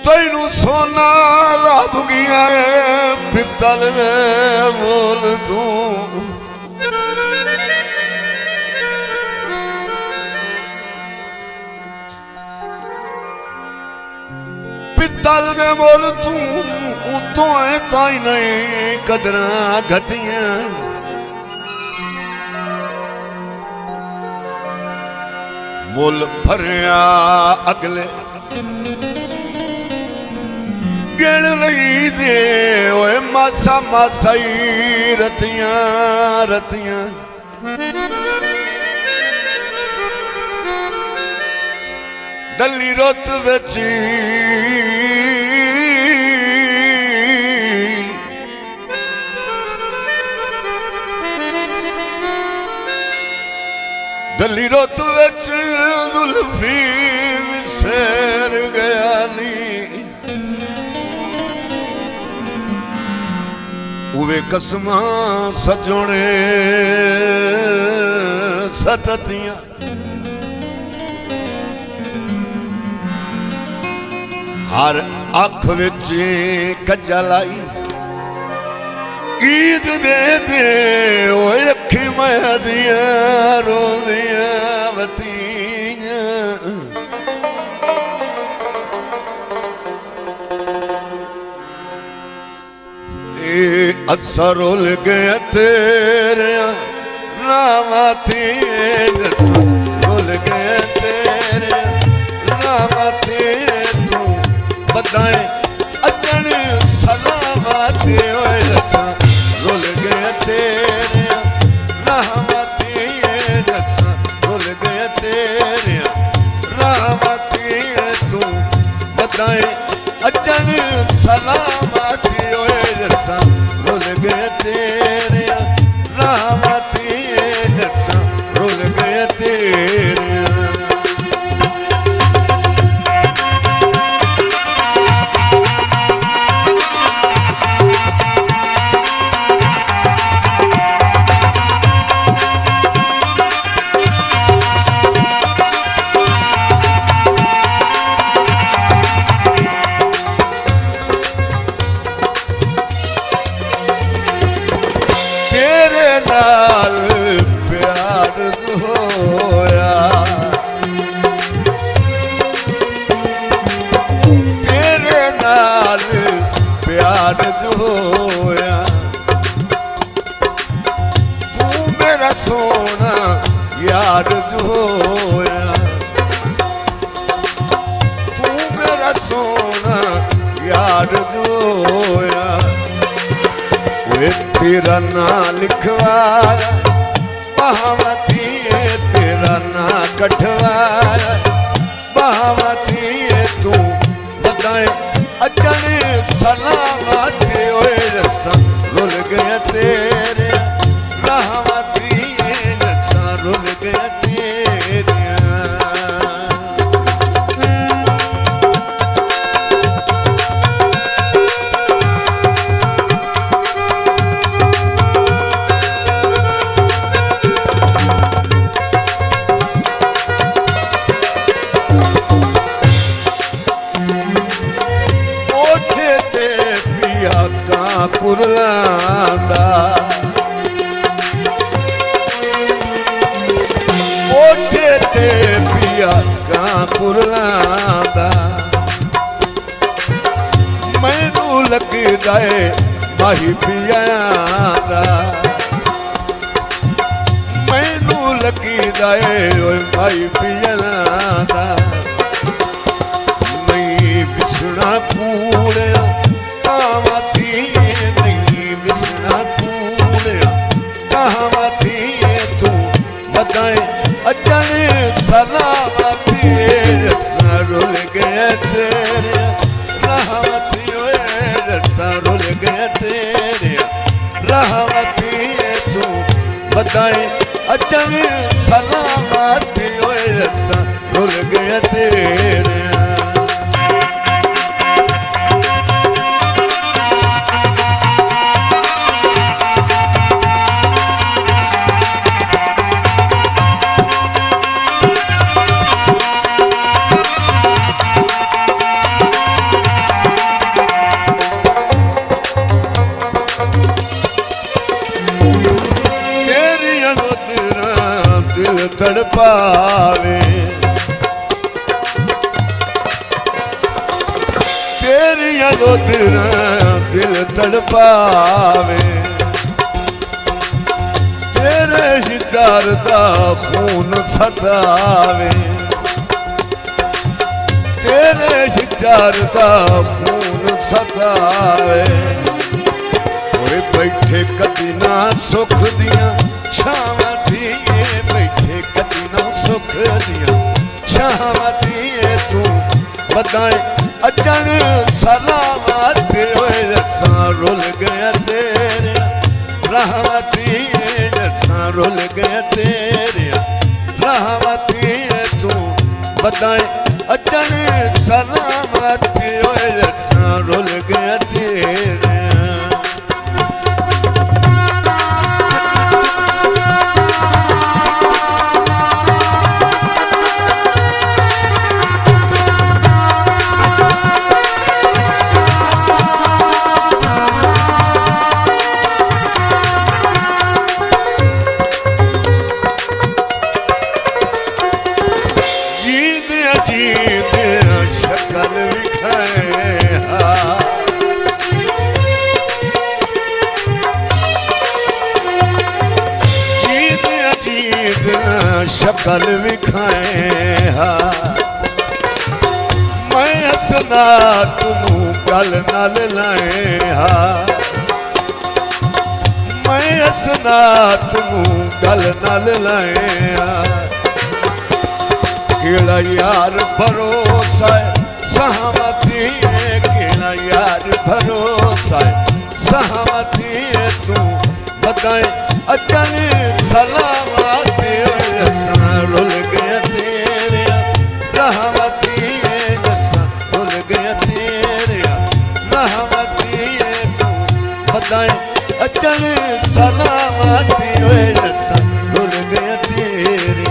तैनू सोना रब गया पित्तल दे बोल तू पित्तल दे बोल तू उतों है ताई नहीं कदरा घटियां मुल भरिया अगले गिण नहीं दे ओए मासा मासा ही रतियां रतियां डली रुत विच डली रुत विच जुल्फी विसर गया नी उवे कसमां सजोने सततियां हर अख विच कज्जा लाई ईद दे दे ओए अखी मैं दिया रोंदियां वतियां असा रोल गया तेरे रामा थी रोल गया तेरे रामा थी तू बताए अजन सलामा थी असा रोल गया तेरे रामा थी असा रोल गया तेरे रामा थी तू बताए अजन सलामा थी असा रोल गया तेरे रामा थी असा रोल गया तेरे यार जोया तू मेरा सोना यार जोया वे तेरा ना लिखवाया बहावती तेरा ना कठवाया बहावती तू बताए अजन सलामत ओए रसा रुल गया तेरे रहमती रसा रुल गया तेरे पुरलांदा ओठे ते पिया का पुरलांदा मैनू लगदा है माही पिया दा मैनू लगदा है ओए माही पिया दा नहीं बिछड़ा पूरा सलामती रसा रुल गया तेरे रहमती रसा रुल गया तेरे रहमती तू बताए अचन सलामती रसा रुल गया तेरे जो दिल तड़पावे तेरे शिकार दा खून सतावे तेरे शिकार दा खून सतावे ओए बैठे कदी ना सुख दियां छावां धीए बैठे कदी ना सुख दियां छावां धीए तू बताए अजन सलामत होए रसा रुल गया तेरे रहमती रसा रुल गया तेरे रहमती तू बताए अजन सलामत होए रसा रुल गया तेरे शकल विखाए जीत अजीत शकल विखाए मैं असना तुनू गल नल लाए मैं असना तुनू गल नल लाए केड़ा यार भरोसा है सहमती है केड़ा यार भरोसा है सहमती है तू बताए अजन सलामत रसा रुल गया तेरे रहमती है रसा रुल गया तेरे रहमती है तू बताए अजन सलामत रसा रुल गया तेरे